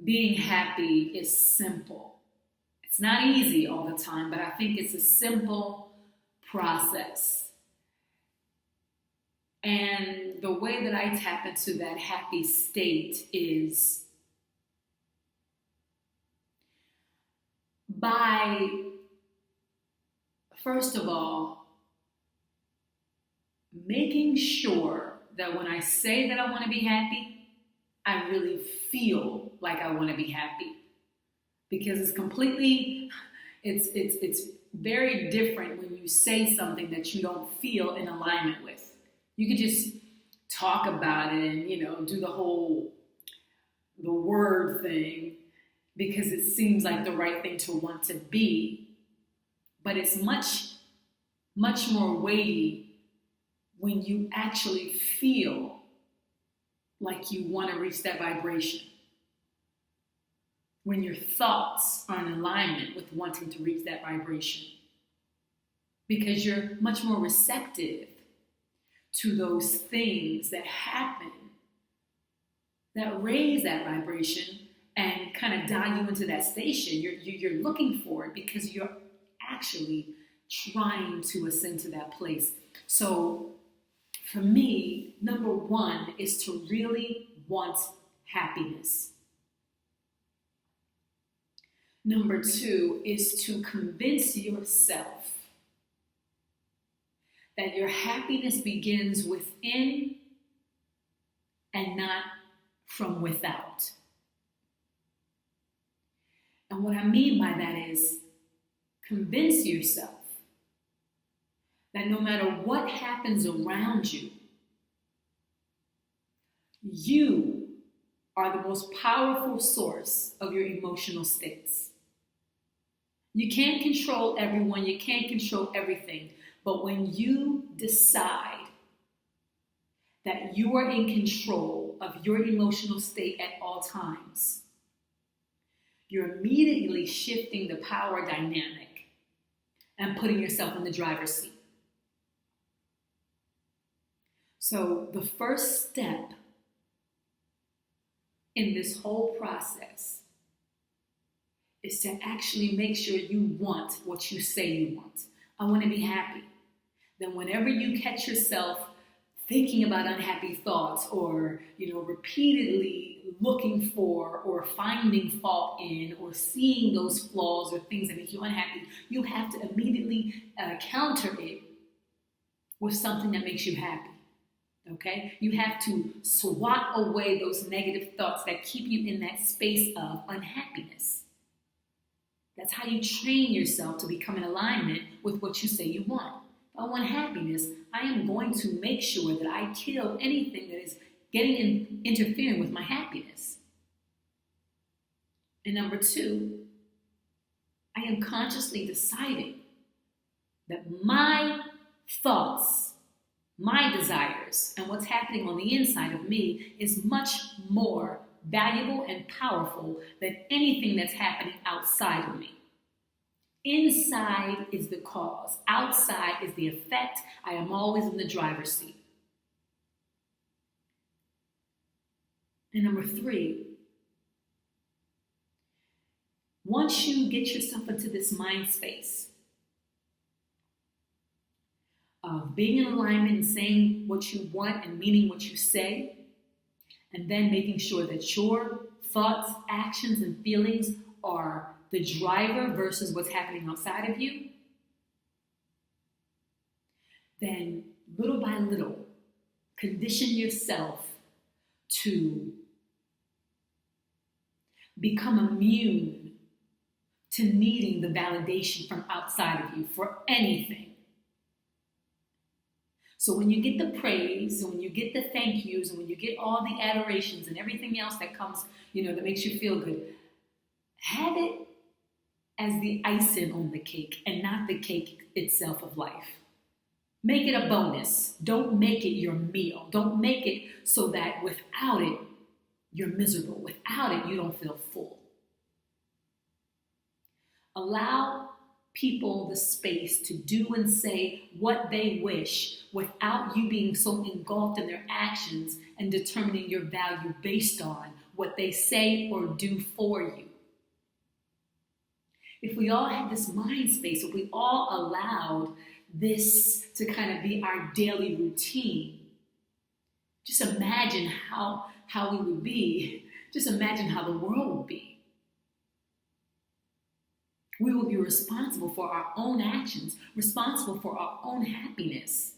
being happy is simple. It's not easy all the time, but I think it's a simple process. And the way that I tap into that happy state is by, first of all, making sure that when I say that I want to be happy, I really feel like I want to be happy. Because it's very different when you say something that you don't feel in alignment with. You could just talk about it and, do the word thing because it seems like the right thing to want to be. But it's much, much more weighty when you actually feel like you want to reach that vibration. When your thoughts are in alignment with wanting to reach that vibration. Because you're much more receptive to those things that happen that raise that vibration and kind of dial you into that station. You're looking for it because you're actually trying to ascend to that place. So for me, number one is to really want happiness. Number two is to convince yourself that your happiness begins within and not from without. And what I mean by that is convince yourself that no matter what happens around you, you are the most powerful source of your emotional states. You can't control everyone, you can't control everything, but when you decide that you are in control of your emotional state at all times, you're immediately shifting the power dynamic and putting yourself in the driver's seat. So the first step in this whole process is to actually make sure you want what you say you want. I want to be happy. Then whenever you catch yourself thinking about unhappy thoughts or, repeatedly looking for or finding fault in or seeing those flaws or things that make you unhappy, you have to immediately counter it with something that makes you happy. Okay? You have to swat away those negative thoughts that keep you in that space of unhappiness. That's how you train yourself to become in alignment with what you say you want. If I want happiness, I am going to make sure that I kill anything that is interfering with my happiness. And number two, I am consciously deciding that my thoughts, my desires, and what's happening on the inside of me is much more valuable and powerful than anything that's happening outside of me. Inside is the cause. Outside is the effect. I am always in the driver's seat. And number three, once you get yourself into this mind space of being in alignment and saying what you want and meaning what you say, and then making sure that your thoughts, actions, and feelings are the driver versus what's happening outside of you, then little by little, condition yourself to become immune to needing the validation from outside of you for anything. So when you get the praise, and when you get the thank yous, and when you get all the adorations and everything else that comes, that makes you feel good, have it as the icing on the cake and not the cake itself of life. Make it a bonus. Don't make it your meal. Don't make it so that without it, you're miserable. Without it, you don't feel full. Allow people the space to do and say what they wish without you being so engulfed in their actions and determining your value based on what they say or do for you. If we all had this mind space, if we all allowed this to kind of be our daily routine, just imagine how we would be. Just imagine how the world would be. We will be responsible for our own actions, responsible for our own happiness.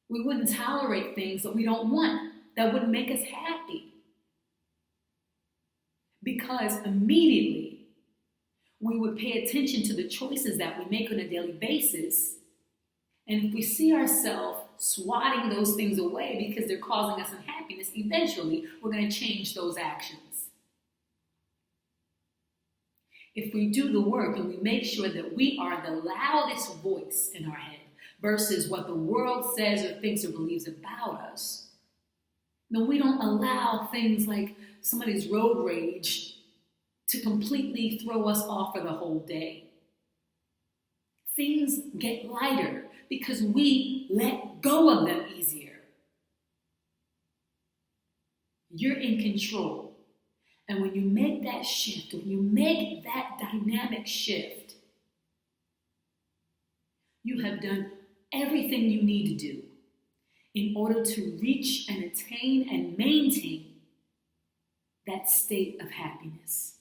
We wouldn't tolerate things that we don't want, that wouldn't make us happy. Because immediately we would pay attention to the choices that we make on a daily basis. And if we see ourselves swatting those things away because they're causing us unhappiness, eventually we're going to change those actions. If we do the work and we make sure that we are the loudest voice in our head versus what the world says or thinks or believes about us, then we don't allow things like somebody's road rage to completely throw us off for the whole day. Things get lighter because we let go of them easier. You're in control. And when you make that shift, when you make that dynamic shift, you have done everything you need to do in order to reach and attain and maintain that state of happiness.